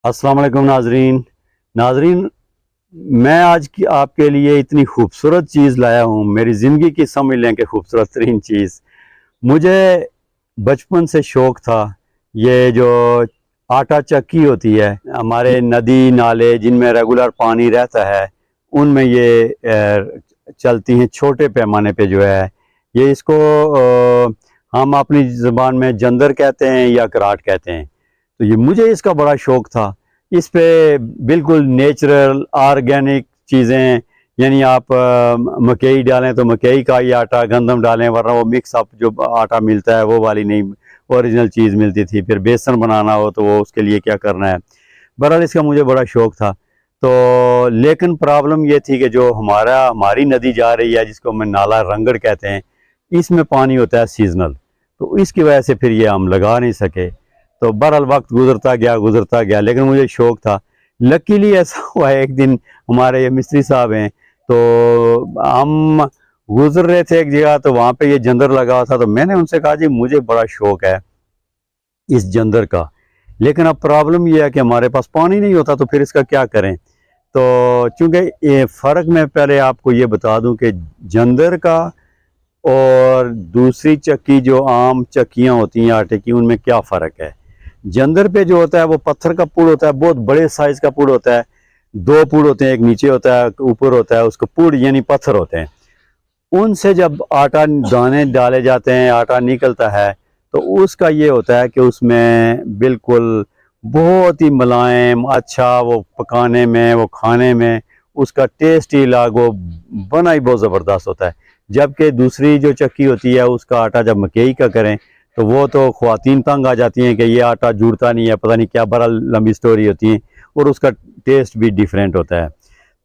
अस्सलाम वालेकुम नाजरीन। नाजरीन, मैं आज की आपके लिए इतनी खूबसूरत चीज़ लाया हूँ, मेरी ज़िंदगी की समझ लें कि खूबसूरत तरीन चीज़। मुझे बचपन से शौक़ था, ये जो आटा चक्की होती है, हमारे नदी नाले जिनमें रेगुलर पानी रहता है, उनमें ये चलती हैं छोटे पैमाने पे जो है। ये इसको हम अपनी ज़ुबान में जंदर कहते हैं या कराट कहते हैं। तो ये मुझे इसका बड़ा शौक़ था। इस पे बिल्कुल नेचुरल ऑर्गेनिक चीज़ें, यानी आप मकई डालें तो मकई का ही आटा, गंदम डालें वरना वो मिक्स अप जो आटा मिलता है वो वाली नहीं, ओरिजिनल चीज़ मिलती थी। फिर बेसन बनाना हो तो वो उसके लिए क्या करना है। बहरहाल इसका मुझे बड़ा शौक़ था। तो लेकिन प्रॉब्लम ये थी कि जो हमारी नदी जा रही है, जिसको हम नाला रंगड़ कहते हैं, इसमें पानी होता है सीजनल, तो इसकी वजह से फिर ये हम लगा नहीं सके। तो बहरहाल वक्त गुजरता गया, लेकिन मुझे शौक़ था। लकीली ऐसा हुआ एक दिन, हमारे ये मिस्त्री साहब हैं, तो हम गुजर रहे थे एक जगह, तो वहाँ पे ये जंदर लगा हुआ था। तो मैंने उनसे कहा जी मुझे बड़ा शौक़ है इस जंदर का, लेकिन अब प्रॉब्लम ये है कि हमारे पास पानी नहीं होता, तो फिर इसका क्या करें। तो चूँकि ये फ़र्क मैं पहले आपको ये बता दूं कि जंदर का और दूसरी चक्की जो आम चक्कियाँ होती हैं आटे की, उनमें क्या फ़र्क है। जंदर पे जो होता है वो पत्थर का पुड़ होता है, बहुत बड़े साइज़ का पुड़ होता है। 2 पुड़ होते हैं, एक नीचे होता है, ऊपर होता है, उसको पुड़ यानी पत्थर होते हैं। उनसे जब आटा दाने डाले जाते हैं, आटा निकलता है, तो उसका ये होता है कि उसमें बिल्कुल बहुत ही मुलायम, अच्छा, वो पकाने में, वो खाने में उसका टेस्ट ही अलग, वो बना ही बहुत ज़बरदस्त होता है। जबकि दूसरी जो चक्की होती है, उसका आटा जब मकई का करें तो वो तो ख़वातीन तंग आ जाती हैं कि ये आटा जुड़ता नहीं है, पता नहीं क्या, बहरहाल लंबी स्टोरी होती है, और उसका टेस्ट भी डिफरेंट होता है।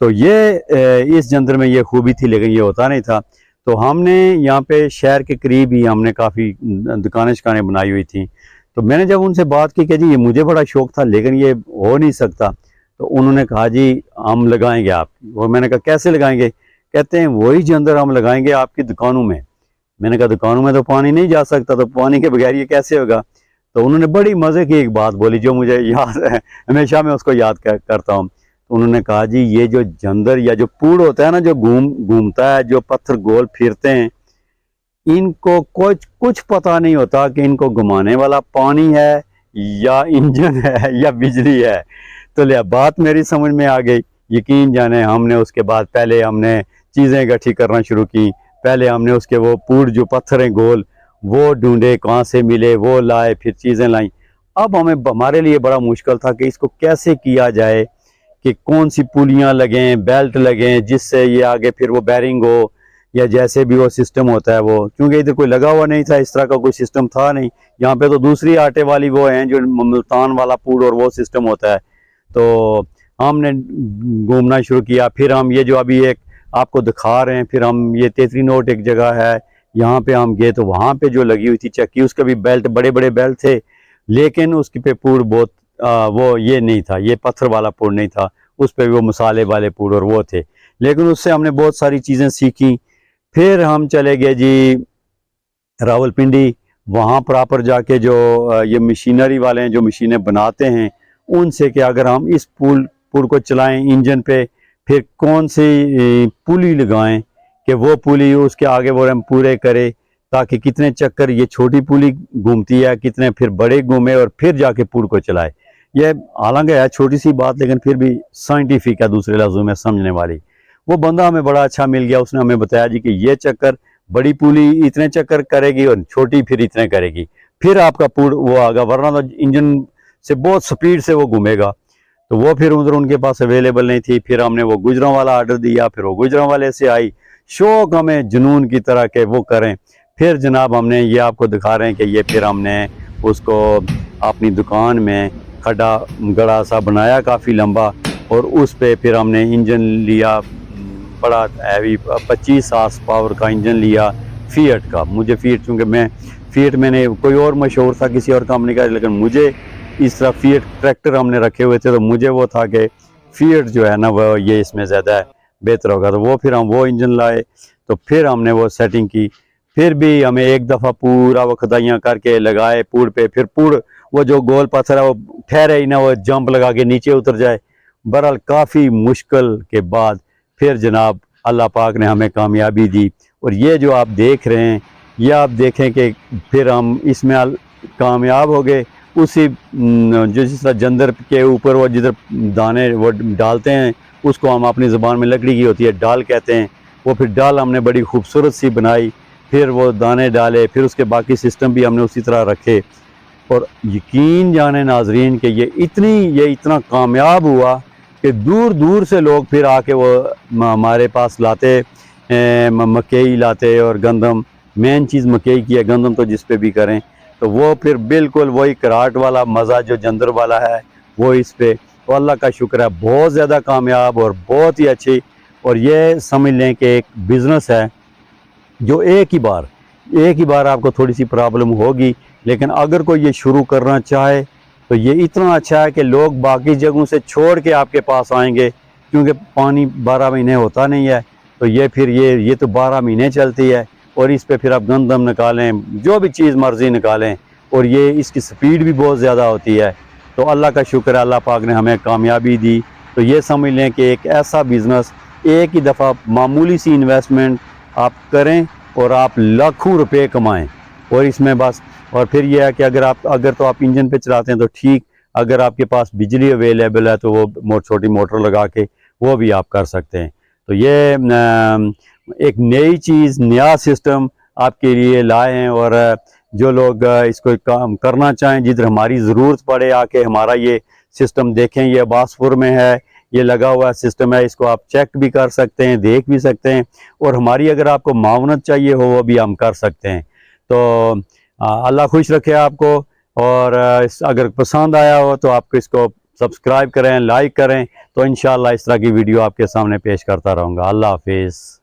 तो ये इस जंदर में ये खूबी थी, लेकिन ये होता नहीं था। तो हमने यहाँ पे शहर के करीब ही हमने काफ़ी दुकानें शिकानें बनाई हुई थी। तो मैंने जब उनसे बात की कि जी ये मुझे बड़ा शौक़ था, लेकिन ये हो नहीं सकता, तो उन्होंने कहा जी हम लगाएंगे आप। वो मैंने कहा कैसे लगाएंगे। कहते हैं वही जंदर हम लगाएंगे आपकी दुकानों में। मैंने कहा दुकानों में तो पानी नहीं जा सकता, तो पानी के बगैर ये कैसे होगा। तो उन्होंने बड़ी मज़े की एक बात बोली जो मुझे याद है, हमेशा मैं उसको याद करता हूँ। तो उन्होंने कहा जी ये जो जंदर या जो पूड़ होता है ना, जो घूमता है, जो पत्थर गोल फिरते हैं, इनको कुछ पता नहीं होता कि इनको घुमाने वाला पानी है या इंजन है या बिजली है। तो लिया बात मेरी समझ में आ गई। यकीन जाने हमने उसके बाद पहले हमने चीज़ें इकट्ठी करना शुरू की। पहले हमने उसके वो पूड़ जो पत्थर हैं गोल, वो ढूंढे, कहाँ से मिले, वो लाए, फिर चीज़ें लाई। अब हमारे लिए बड़ा मुश्किल था कि इसको कैसे किया जाए, कि कौन सी पुलियाँ लगें, बेल्ट लगें, जिससे ये आगे फिर वो बैरिंग हो, या जैसे भी वो सिस्टम होता है वो, क्योंकि इधर कोई लगा हुआ नहीं था, इस तरह का कोई सिस्टम था नहीं। यहाँ पे तो दूसरी आटे वाली वो हैं जो मुल्तान वाला पूड़ और वो सिस्टम होता है। तो हमने घूमना शुरू किया। फिर हम ये जो अभी एक आपको दिखा रहे हैं, फिर हम ये तेतरी नोट एक जगह है, यहाँ पे हम गए, तो वहाँ पे जो लगी हुई थी चक्की, उसका भी बेल्ट, बड़े बड़े बेल्ट थे, लेकिन उसकी पे पूड़ बहुत वो ये नहीं था, ये पत्थर वाला पूड़ नहीं था, उस पे वो मसाले वाले पूड़ और वो थे। लेकिन उससे हमने बहुत सारी चीज़ें सीखी। फिर हम चले गए जी रावलपिंडी। वहाँ प्रॉपर जाके जो ये मशीनरी वाले हैं जो मशीनें बनाते हैं, उनसे कि अगर हम इस पुल को चलाएं इंजन पे, फिर कौन सी पुली लगाएं कि वो पुली उसके आगे वो हम पूरे करे, ताकि कितने चक्कर ये छोटी पुली घूमती है, कितने फिर बड़े घूमे, और फिर जाके पुल को चलाए। ये हालांकि है छोटी सी बात, लेकिन फिर भी साइंटिफिक है, दूसरे लफ्ज़ों में समझने वाली। वो बंदा हमें बड़ा अच्छा मिल गया, उसने हमें बताया जी कि ये चक्कर, बड़ी पुली इतने चक्कर करेगी और छोटी फिर इतने करेगी, फिर आपका पुल वो आगा, वरना तो इंजन से बहुत स्पीड से वो घूमेगा। तो वो फिर उधर उनके पास अवेलेबल नहीं थी। फिर हमने वो गुजरों वाला आर्डर दिया, फिर वो गुजरों वाले से आई। शौक हमें जुनून की तरह के वो करें। फिर जनाब हमने ये आपको दिखा रहे हैं कि ये फिर हमने उसको अपनी दुकान में खड्डा गड़ा सा बनाया काफ़ी लंबा, और उस पे फिर हमने इंजन लिया, बड़ा हैवी 25 हार्स पावर का इंजन लिया फिएट का। मुझे फिएट, चूँकि मैं फिएट, मैंने कोई और मशहूर था किसी और कंपनी का, लेकिन मुझे इस तरह फिएट ट्रैक्टर हमने रखे हुए थे, तो मुझे वो था कि फिएट जो है ना वो ये इसमें ज़्यादा बेहतर होगा। तो वो फिर हम वो इंजन लाए, तो फिर हमने वो सेटिंग की। फिर भी हमें एक दफ़ा पूरा वो खुदाइयाँ करके लगाए पूड़ पे, फिर पूड़ वो जो गोल पत्थर है वो ठहरे ही ना, वो जंप लगा के नीचे उतर जाए। बहरहाल काफ़ी मुश्किल के बाद फिर जनाब अल्लाह पाक ने हमें कामयाबी दी। और ये जो आप देख रहे हैं, ये आप देखें कि फिर हम इसमें कामयाब हो गए। उसी जो जिस तरह जंदर के ऊपर वो जिधर दाने वो डालते हैं, उसको हम अपनी ज़ुबान में लकड़ी की होती है डाल कहते हैं, वो फिर डाल हमने बड़ी खूबसूरत सी बनाई, फिर वो दाने डाले, फिर उसके बाकी सिस्टम भी हमने उसी तरह रखे। और यकीन जाने नाजरीन कि ये इतना कामयाब हुआ कि दूर दूर से लोग फिर आके वो हमारे पास लाते, मकई लाते और गंदम। मेन चीज़ मकई की है, गंदम तो जिस पे भी करें तो वो फिर बिल्कुल वही कराट वाला मज़ा जो जंदर वाला है वो इस पे। तो अल्लाह का शुक्र है, बहुत ज़्यादा कामयाब और बहुत ही अच्छी। और ये समझ लें कि एक बिज़नेस है जो एक ही बार आपको थोड़ी सी प्रॉब्लम होगी, लेकिन अगर कोई ये शुरू करना चाहे तो ये इतना अच्छा है कि लोग बाकी जगहों से छोड़ के आपके पास आएंगे, क्योंकि पानी 12 महीने होता नहीं है। तो ये फिर ये तो 12 महीने चलती है, और इस पे फिर आप गंदम निकालें, जो भी चीज़ मर्ज़ी निकालें, और ये इसकी स्पीड भी बहुत ज़्यादा होती है। तो अल्लाह का शुक्र है, अल्लाह पाक ने हमें कामयाबी दी। तो ये समझ लें कि एक ऐसा बिज़नेस, एक ही दफ़ा मामूली सी इन्वेस्टमेंट आप करें और आप लाखों रुपए कमाएं। और इसमें बस, और फिर यह है कि अगर तो आप इंजन पे चलाते हैं तो ठीक, अगर आपके पास बिजली अवेलेबल है तो वो छोटी मोटर लगा के वो भी आप कर सकते हैं। तो ये एक नई चीज़, नया सिस्टम आपके लिए लाए हैं। और जो लोग इसको काम करना चाहें, जिधर हमारी ज़रूरत पड़े आके हमारा ये सिस्टम देखें। ये अब्बासपुर में है, ये लगा हुआ सिस्टम है, इसको आप चेक भी कर सकते हैं, देख भी सकते हैं। और हमारी अगर आपको मावनत चाहिए हो वो भी हम कर सकते हैं। तो अल्लाह खुश रखे आपको। और अगर पसंद आया हो तो आपको इसको सब्सक्राइब करें, लाइक करें। तो इंशाअल्लाह इस तरह की वीडियो आपके सामने पेश करता रहूँगा। अल्लाह हाफिज़।